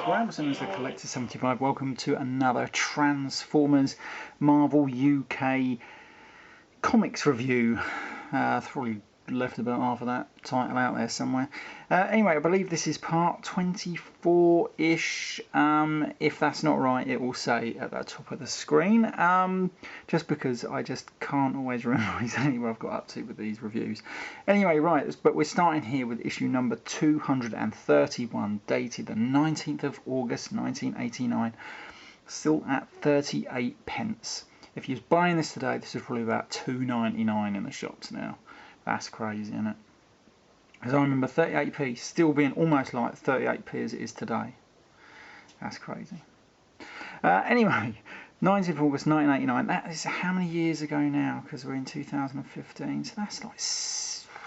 Graham, as the Collector 75. Welcome to another Transformers Marvel UK comics review. Probably left about half of that title out there somewhere. Anyway, I believe this is part 24-ish. If that's not right, it will say at the top of the screen. Just because I just can't always remember exactly what I've got up to with these reviews. Anyway, right, but we're starting here with issue number 231, dated the 19th of August 1989. Still at 38 pence. If you're buying this today, this is probably about £2.99 in the shops now. That's crazy, isn't it? Because I remember 38p still being almost like 38p as it is today. That's crazy. Anyway, 19th of August 1989. That is how many years ago now? Because we're in 2015. So that's like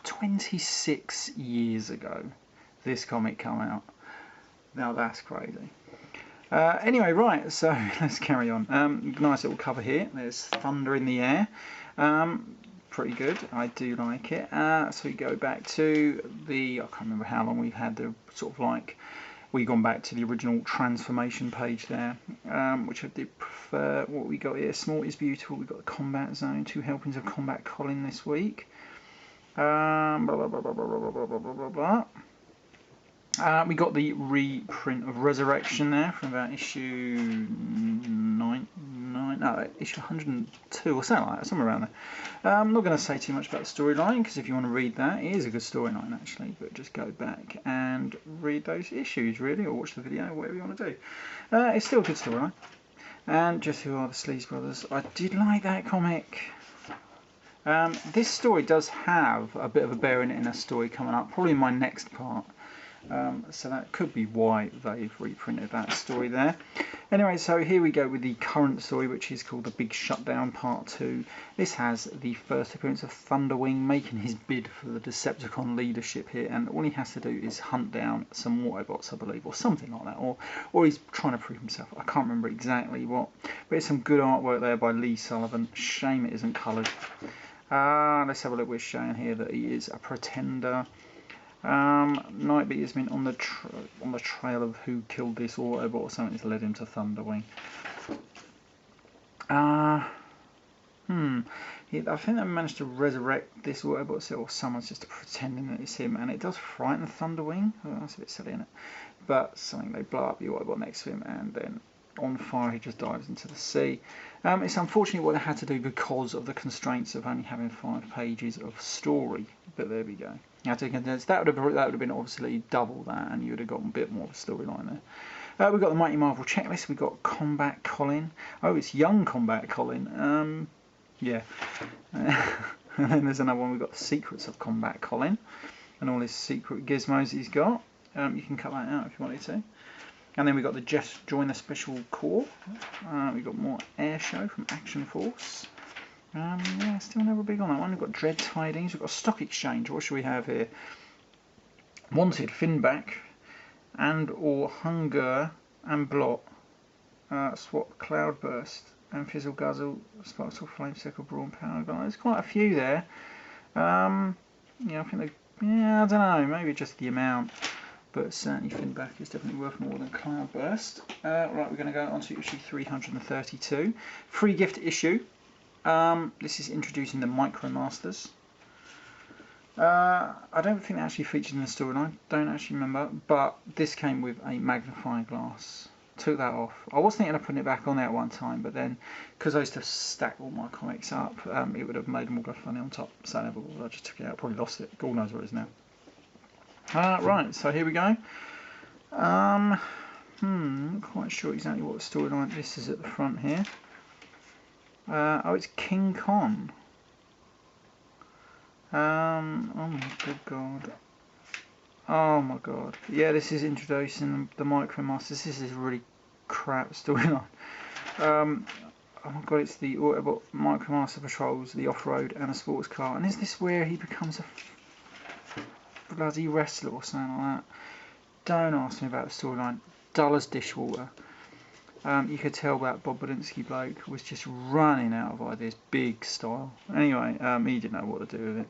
26 years ago this comic came out. Now that's crazy. Anyway, right, so let's carry on. Nice little cover here. There's thunder in the air. Pretty good. I do like it. So we go back to the, I can't remember how long we've had the sort of like, we've gone back to the original transformation page there, which I did prefer. What we got here, Small is Beautiful. We've got the Combat Zone, 2 helpings of Combat Colin this week. Blah, blah, blah, blah, blah, blah, blah, blah, blah, blah. We got the reprint of Resurrection there from about issue issue 102 or something like that, somewhere around there. I'm not going to say too much about the storyline, because if you want to read that, it is a good storyline actually, but just go back and read those issues really, or watch the video, whatever you want to do. It's still a good storyline. And just who are the Sleaze Brothers? I did like that comic. This story does have a bit of a bearing in a story coming up, probably in my next part. So that could be why they've reprinted that story there. Anyway, so here we go with the current story, which is called The Big Shutdown Part 2. This has the first appearance of Thunderwing making his bid for the Decepticon leadership here, and all he has to do is hunt down some Autobots, I believe, or something like that, or he's trying to prove himself. I can't remember exactly what, but it's some good artwork there by Lee Sullivan. Shame it isn't coloured. Let's have a look. We're showing here that he is a pretender. Nightbeat has been on the trail of who killed this Autobot or something that's led him to Thunderwing. I think they managed to resurrect this Autobot, or someone's just pretending that it's him, and it does frighten Thunderwing. Oh, that's a bit silly, isn't it? But something, they blow up the Autobot next to him, and then on fire he just dives into the sea. It's unfortunate what they had to do because of the constraints of only having 5 pages of story, but there we go. You had to condense. That would have been obviously double that, and you would have gotten a bit more of a storyline there. We've got the Mighty Marvel checklist. We've got Combat Colin. Oh, it's young Combat Colin. Yeah. And then there's another one. We've got the Secrets of Combat Colin, and all his secret gizmos he's got. You can cut that out if you wanted to. And then we've got the Just Join the Special Corps. We've got more Air Show from Action Force. Yeah, still never big on that one. We've got Dread Tidings. We've got Stock Exchange. What should we have here? Wanted, Finback, and or Hunger and Blot. Swap, Cloudburst, and Fizzle Guzzle, Sparkle, Flame Circle, Brawn, Power. There's quite a few there. Yeah, I think I don't know, maybe just the amount. But certainly Finback is definitely worth more than Cloudburst. Right, we're going to go on to issue 332. Free gift issue. This is introducing the Micromasters. I don't think it actually featured in the storyline. Don't actually remember. But this came with a magnifying glass. Took that off. I was thinking of putting it back on there at one time, but then because I used to stack all my comics up, it would have made them all go funny on top. So I just took it out. Probably lost it. God knows where it is now. Right, so here we go. Not quite sure exactly what storyline this is at the front here. Oh, it's King Kong. Oh my good god. Oh my god. Yeah, this is introducing the Micromasters. This is a really crap storyline. Oh my god, it's the Autobot Micromaster patrols the off-road and a sports car. And is this where he becomes a bloody wrestler or something like that? Don't ask me about the storyline. Dull as dishwater. You could tell that Bob Budinsky bloke was just running out of ideas, big style. Anyway, he didn't know what to do with it,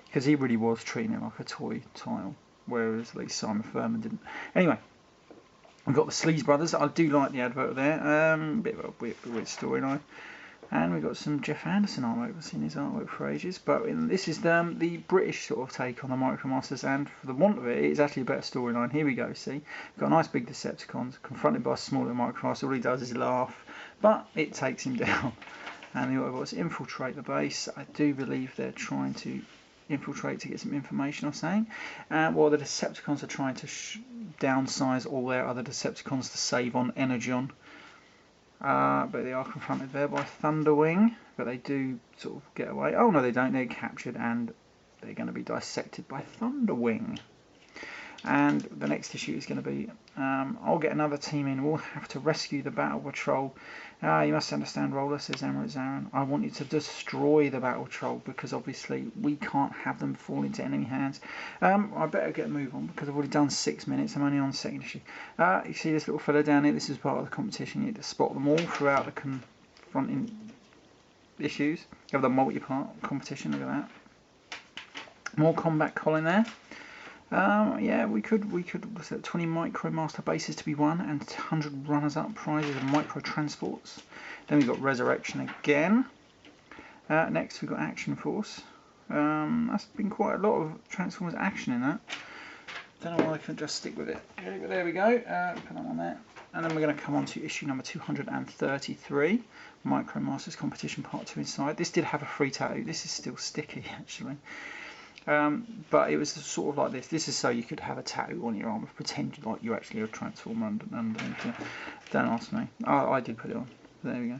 because he really was treating it like a toy title, whereas at least Simon Furman didn't. Anyway, We've got the Sleaze Brothers. I do like the advert there. Bit of a weird storyline. And we've got some Jeff Anderson artwork. I've seen his artwork for ages. But this is the British sort of take on the Micromasters. And for the want of it, it's actually a better storyline. Here we go, see? We've got a nice big Decepticons confronted by a small little Micromaster. All he does is laugh. But it takes him down. And the Autobots infiltrate the base. I do believe they're trying to infiltrate to get some information or something. While the Decepticons are trying to downsize all their other Decepticons to save on Energon. But they are confronted there by Thunderwing, but they do sort of get away. Oh no, they don't. They're captured and they're going to be dissected by Thunderwing. And the next issue is going to be, I'll get another team in. We'll have to rescue the Battle Patrol. You must understand, Roller, says Emerald Zaran. I want you to destroy the Battle Patrol because obviously we can't have them fall into enemy hands. I better get a move on because I've already done 6 minutes. I'm only on the second issue. You see this little fella down here? This is part of the competition. You need to spot them all throughout the confronting issues. You have the multi-part competition. Look at that. More combat Colin there. Yeah, we could what's that, 20 Micromaster bases to be won and 100 runners-up prizes and micro transports. Then we've got Resurrection again. Next we've got Action Force. That's been quite a lot of Transformers action in that. Don't know why I couldn't just stick with it. But there we go. Put that on there. And then we're going to come on to issue number 233, Micromasters Competition Part 2 inside. This did have a free tattoo. This is still sticky actually. But it was sort of like this. This is so you could have a tattoo on your arm, pretend like you're actually a Transformer. And don't ask me. I did put it on. There we go.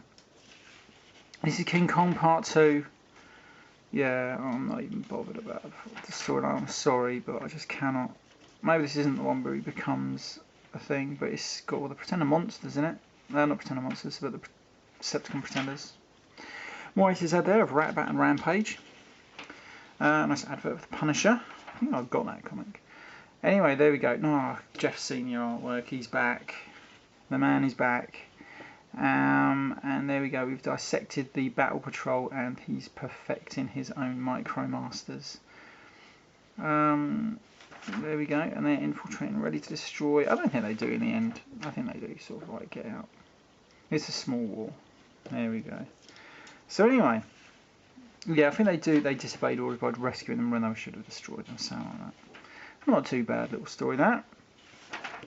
This is King Kong Part 2. Yeah, I'm not even bothered about the storyline. I'm sorry, but I just cannot. Maybe this isn't the one where he becomes a thing, but it's got all the Pretender monsters in it. No, not Pretender monsters, but the Decepticon Pretenders. More issues out there of Ratbat and Rampage. Nice advert for the Punisher. I think I've got that comic. Anyway, there we go. No, Jeff Senior artwork. He's back. The man is back. And there we go. We've dissected the Battle Patrol, and he's perfecting his own Micromasters. There we go. And they're infiltrating, ready to destroy. I don't think they do in the end. I think they do sort of like get out. It's a small war. There we go. So anyway. Yeah, I think they do. They disobeyed orders by rescuing them when they should have destroyed them. Something like that. Not too bad little story that.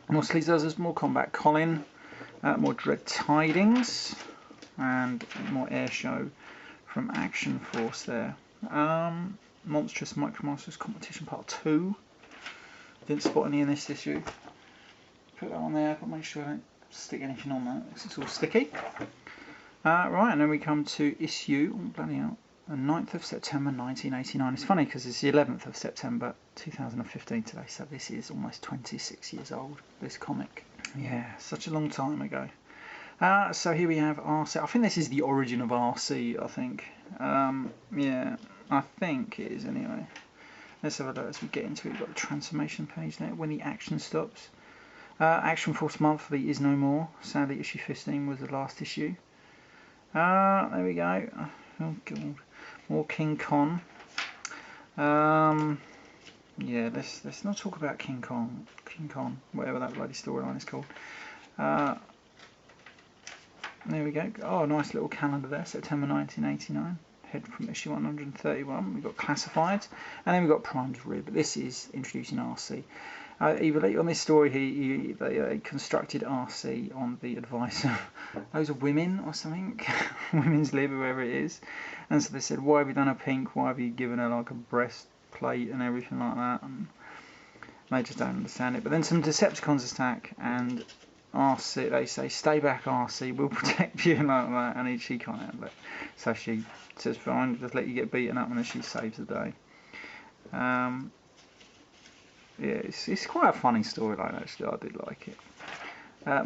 More Sleazers, more Combat Colin, more Dread Tidings, and more Air Show from Action Force there. Monstrous Micromasters Competition Part 2. Didn't spot any in this issue. Put that on there, but make sure I don't stick anything on that because it's all sticky. Right, and then we come to issue. Oh, bloody hell. The 9th of September 1989. It's funny because it's the 11th of September 2015 today, so this is almost 26 years old, this comic. Yeah, such a long time ago. So here we have RC. I think this is the origin of RC, I think. Yeah, I think it is anyway. Let's have a look as we get into it. We've got the transformation page there, when the action stops. Action Force Monthly is no more. Sadly, issue 15 was the last issue. There we go. Oh god. More King Kong. Yeah, let's not talk about King Kong, whatever that bloody storyline is called. There we go. Oh, nice little calendar there, September 1989. Head from issue 131. We've got Classifieds, and then we've got Prime's Rib. This is introducing RC. On this story, they constructed RC on the advice of those are women or something, Women's Lib, whoever it is, and so they said, why have you done a pink? Why have you given her like a breastplate and everything like that? And they just don't understand it. But then some Decepticons attack, and RC, they say, stay back, RC, we'll protect you, like that, and she can't handle it. So she says, fine, just let you get beaten up, and then she saves the day. Yeah, it's quite a funny storyline actually. I did like it.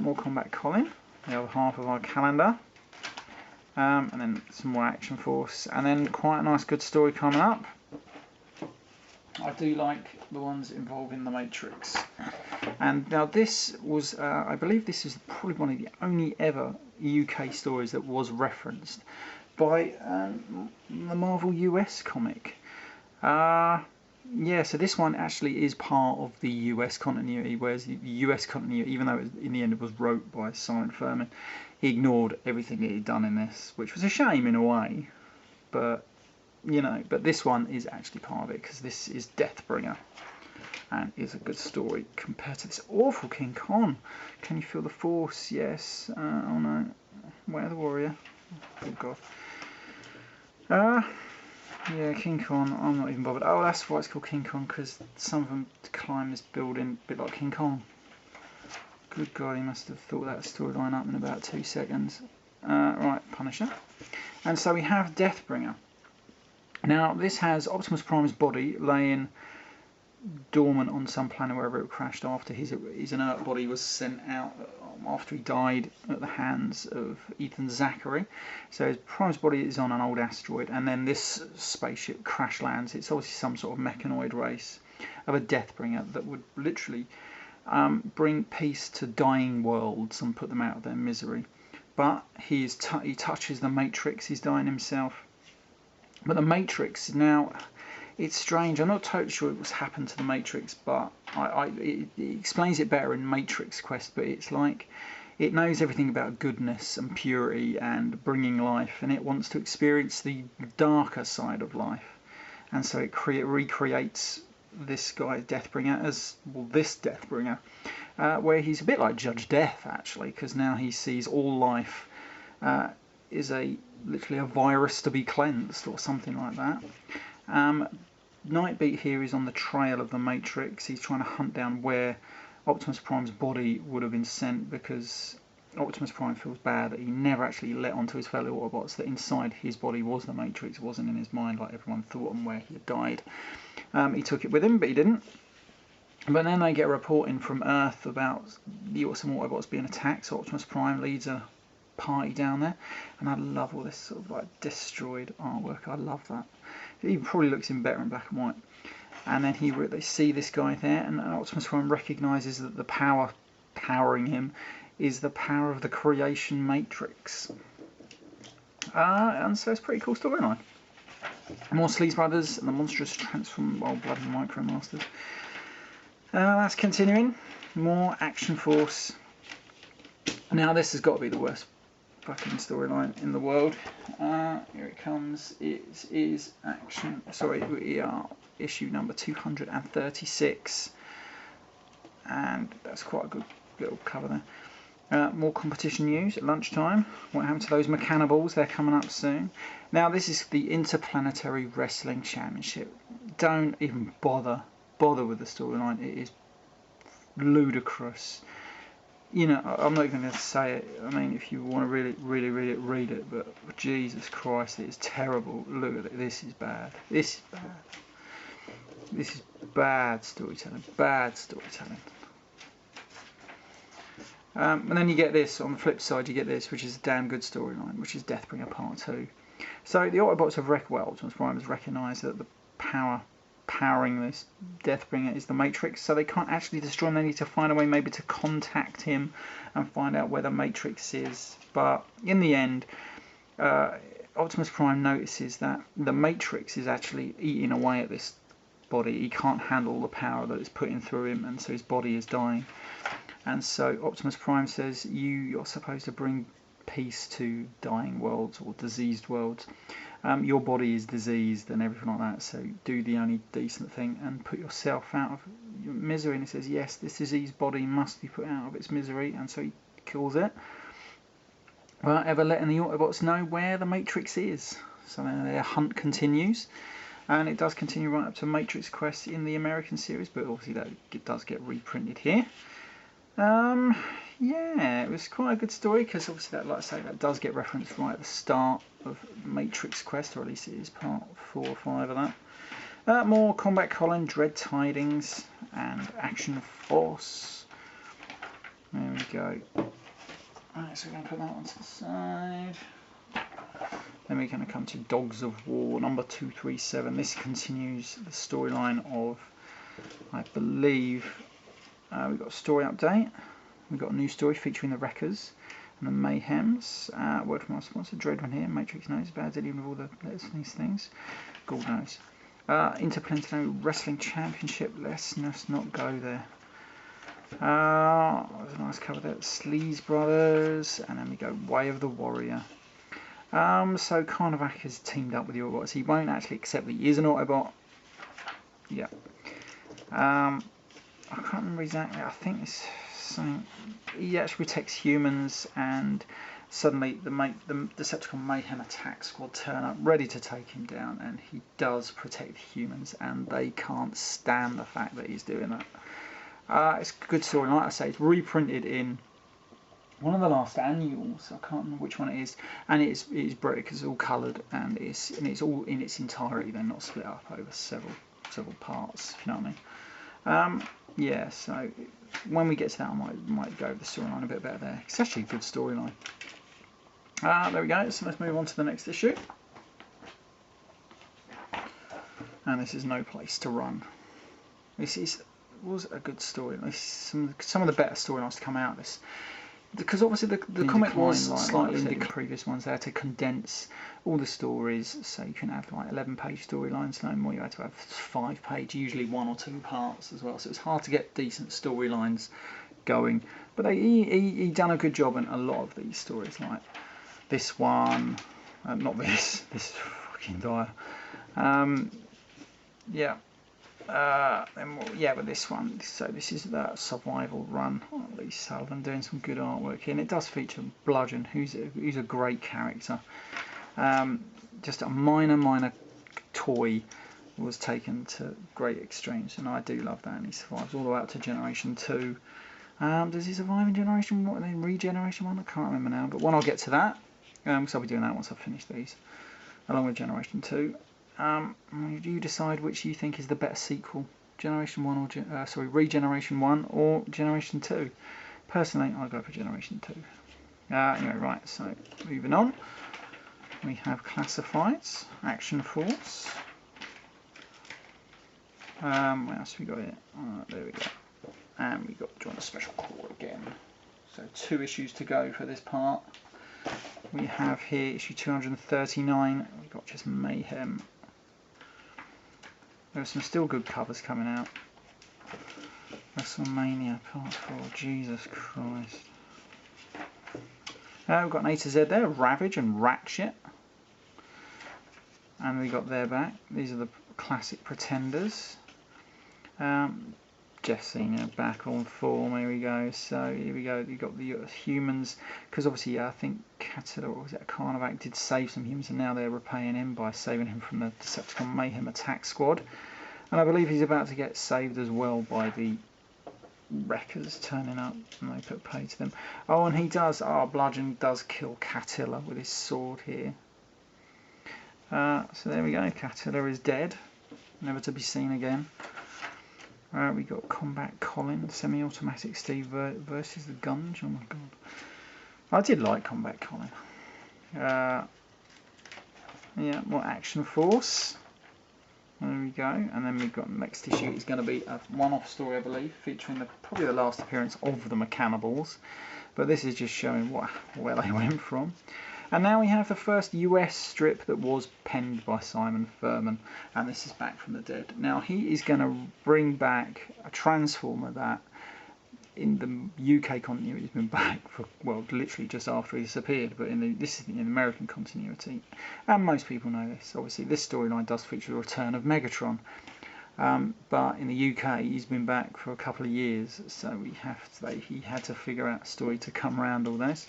More Combat Colin, the other half of our calendar, and then some more Action Force, and then quite a nice good story coming up. I do like the ones involving the Matrix. And now this was, I believe this is probably one of the only ever UK stories that was referenced by the Marvel US comic. Yeah, so this one actually is part of the US continuity, whereas the US continuity, even though in the end it was wrote by Simon Furman, he ignored everything that he'd done in this, which was a shame in a way. But, you know, but this one is actually part of it, because this is Deathbringer, and is a good story compared to this awful King Kong. Can you feel the force? Yes. Oh no. Where the warrior? Good God. Yeah, King Kong, I'm not even bothered. Oh, that's why it's called King Kong, because some of them climb this building a bit like King Kong. Good God, he must have thought that storyline up in about 2 seconds. Right, Punisher. And so we have Deathbringer. Now, this has Optimus Prime's body laying dormant on some planet wherever it crashed after his inert body was sent out after he died at the hands of Ethan Zachary. So his Prime's body is on an old asteroid, and then this spaceship crash lands. It's obviously some sort of mechanoid race of a Deathbringer that would literally bring peace to dying worlds and put them out of their misery. But he touches the Matrix, he's dying himself. But the Matrix now, it's strange. I'm not totally sure what's happened to the Matrix, but it explains it better in Matrix Quest. But it's like it knows everything about goodness and purity and bringing life, and it wants to experience the darker side of life. And so it recreates this guy Deathbringer as, well, this Deathbringer, where he's a bit like Judge Death actually, because now he sees all life is literally a virus to be cleansed or something like that. Nightbeat here is on the trail of the Matrix. He's trying to hunt down where Optimus Prime's body would have been sent, because Optimus Prime feels bad that he never actually let onto his fellow Autobots that inside his body was the Matrix. It wasn't in his mind like everyone thought, and where he had died. He took it with him, but he didn't. But then they get a report in from Earth about some Autobots being attacked, so Optimus Prime leads a party down there, and I love all this sort of like destroyed artwork. I love that. He probably looks even better in black and white. And then they see this guy there, and Optimus Prime recognises that the power powering him is the power of the creation matrix. And so it's a pretty cool storyline. More Sleaze Brothers and the monstrous transform blood and Micromasters. That's continuing. More Action Force. Now this has got to be the worst fucking storyline in the world. Here it comes. It is action. Sorry, we are issue number 236, and that's quite a good little cover there. More competition news at lunchtime. What happened to those Mechaniballs? They're coming up soon. Now this is the Interplanetary Wrestling Championship. Don't even bother with the storyline. It is ludicrous. You know, I'm not even going to say it. I mean, if you want to really read it, read it. But Jesus Christ, it is terrible. Look at it. This is bad. This is bad. This is bad storytelling. Bad storytelling. And then you get this, on the flip side, you get this, which is a damn good storyline, which is Deathbringer Part 2. So the Autobots have Optimus Prime has recognised that the powering this Deathbringer is the Matrix, so they can't actually destroy him. They need to find a way maybe to contact him and find out where the Matrix is. But in the end, Optimus Prime notices that the Matrix is actually eating away at this body. He can't handle the power that is putting through him, and so his body is dying. And so Optimus Prime says, you're supposed to bring peace to dying worlds or diseased worlds. Your body is diseased and everything like that, so do the only decent thing and put yourself out of your misery. And he says, yes, this diseased body must be put out of its misery, and so he kills it, without ever letting the Autobots know where the Matrix is. So their hunt continues, and it does continue right up to Matrix Quest in the American series, but obviously that does get reprinted here. Yeah, it was quite a good story, because obviously that, like I say, that does get referenced right at the start of Matrix Quest, or at least it is part 4 or 5 of that. More Combat Colin, Dread Tidings, and Action Force. There we go. Right, so we're going to put that one to the side. Then we're going to come to Dogs of War, number 237. This continues the storyline of, I believe, we've got a story update. We've got a new story featuring the Wreckers and the Mayhems. Word from our sponsor, Dreadman here. Matrix knows about dealing with all the letters and these things. God knows. Interplanetary Wrestling Championship. Let's not go there. There's a nice cover there. Sleaze Brothers, and then we go Way of the Warrior. So Karnavac has teamed up with the Autobots. He won't actually accept that he is an Autobot. Yeah. I can't remember exactly. I think it's something. He actually protects humans, and suddenly the Decepticon Mayhem attack squad turn up ready to take him down, and he does protect humans, and they can't stand the fact that he's doing that. It's a good story. Like I say, it's reprinted in one of the last annuals. I can't remember which one it is, and it is brilliant because it's all coloured and it's all in its entirety. They're not split up over several parts. If you know what I mean. Yeah. So when we get to that, I might go over the storyline a bit better there. It's actually a good storyline. There we go. So let's move on to the next issue. And this is No Place to Run. This was a good story. Some of the better storylines to come out of this, because obviously the comic was slightly in the previous ones. They had to condense all the stories, so you couldn't have like 11-page storylines no more. You had to have 5-page, usually 1 or 2 parts as well. So it was hard to get decent storylines going. But he done a good job in a lot of these stories, like this one. Not this. This is fucking dire. Yeah. But this one, so this is the survival run. Lee Sullivan doing some good artwork here, and it does feature Bludgeon, who's a great character. Just a minor toy was taken to great extremes, and I do love that. And he survives all the way up to Generation 2. Does he survive in Generation 1 and then Regeneration 1? I can't remember now, but I'll get to that, because I'll be doing that once I've finished these, along with Generation 2. You decide which you think is the better sequel, Generation 1 or Regeneration 1 or Generation 2. Personally, I go for Generation 2. Anyway, right, so moving on. We have Classifieds, Action Force. What else we got here? There we go. And we got Join the Special Corps again. So 2 issues to go for this part. We have here issue 239. We've got just Mayhem. There are some still good covers coming out. WrestleMania Part 4, Jesus Christ. We've got an A to Z there, Ravage and Ratchet. And we got their back. These are the classic Pretenders. Jeff Cena back on form, here we go. So here we go, you've got the humans, because obviously I think Karnavac did save some humans, and now they're repaying him by saving him from the Decepticon Mayhem attack squad. And I believe he's about to get saved as well by the Wreckers turning up, and they put pay to them. Oh, and he does, Bludgeon does kill Catilla with his sword here. So there we go, Catilla is dead, never to be seen again. We got Combat Colin, Semi-Automatic Steve versus the Gunge. Oh my god, I did like Combat Colin. Yeah, more Action Force. There we go, and then we've got next issue is going to be a one-off story, I believe, featuring probably the last appearance of the Mechanibals. But this is just showing where they went from. And now we have the first US strip that was penned by Simon Furman, and this is Back from the Dead. Now he is going to bring back a Transformer that in the UK continuity has been back for, well, literally just after he disappeared, but this is in the American continuity, and most people know this. Obviously this storyline does feature the return of Megatron, but in the UK he's been back for a couple of years, so he had to figure out a story to come around all this.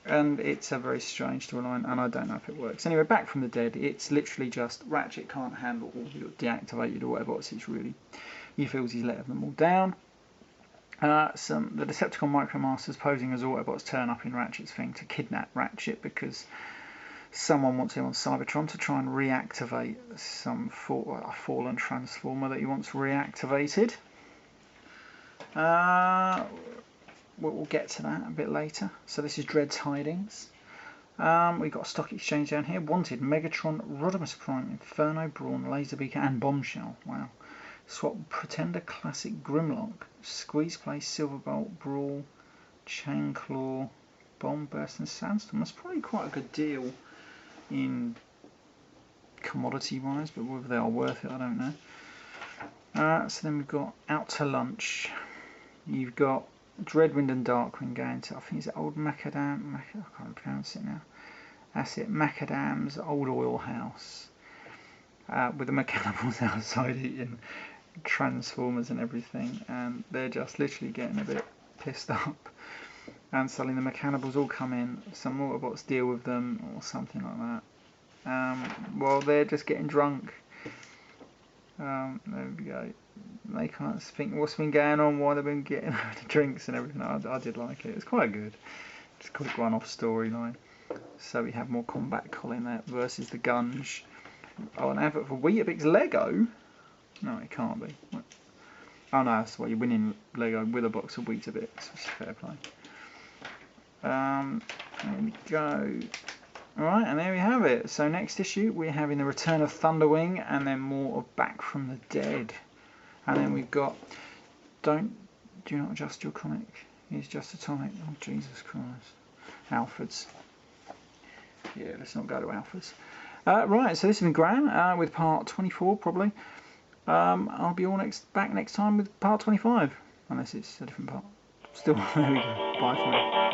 And it's a very strange storyline, and I don't know if it works. Anyway, Back from the Dead, it's literally just Ratchet can't handle all the deactivated or whatever, so it's really, he feels he's letting them all down. The Decepticon Micromasters posing as Autobots turn up in Ratchet's thing to kidnap Ratchet because someone wants him on Cybertron to try and reactivate a fallen Transformer that he wants reactivated. We'll get to that a bit later. So this is Dread's Hidings. We've got a stock exchange down here. Wanted Megatron, Rodimus Prime, Inferno, Brawn, Laserbeaker and Bombshell. Wow. Swap Pretender Classic Grimlock, Squeeze Play, Silverbolt, Brawl, Chainclaw, Bomb Burst and Sandstorm. That's probably quite a good deal in commodity-wise, but whether they are worth it, I don't know. So then we've got Out to Lunch. You've got Dreadwind and Darkwind going to, I think it's old Macadam, I can't pronounce it now. That's it, Macadam's old oil house. With the mechanicals outside eating Transformers and everything, and they're just literally getting a bit pissed up. And suddenly the mechanicals all come in, some Autobots deal with them, or something like that. Well, they're just getting drunk. There we go. They can't think what's been going on, why they've been getting the drinks and everything. I did like it. It's quite good. Just a quick one-off storyline. So we have more Combat Colin there versus the Gunge. Oh, an advert for Weetabix Lego? No, it can't be. What? Oh no, that's what you're winning Lego with a box of Weetabix. Which is fair play. There we go. Alright, and there we have it. So next issue we're having the Return of Thunderwing, and then more of Back from the Dead. And then we've got Do Not Adjust Your Comic. It's Just Atomic. Oh Jesus Christ. Alfred's. Yeah, let's not go to Alfred's. Right, so this has been Graham with part 24 probably. I'll be back next time with part 25, unless it's a different part. Still, there we go. Bye for now.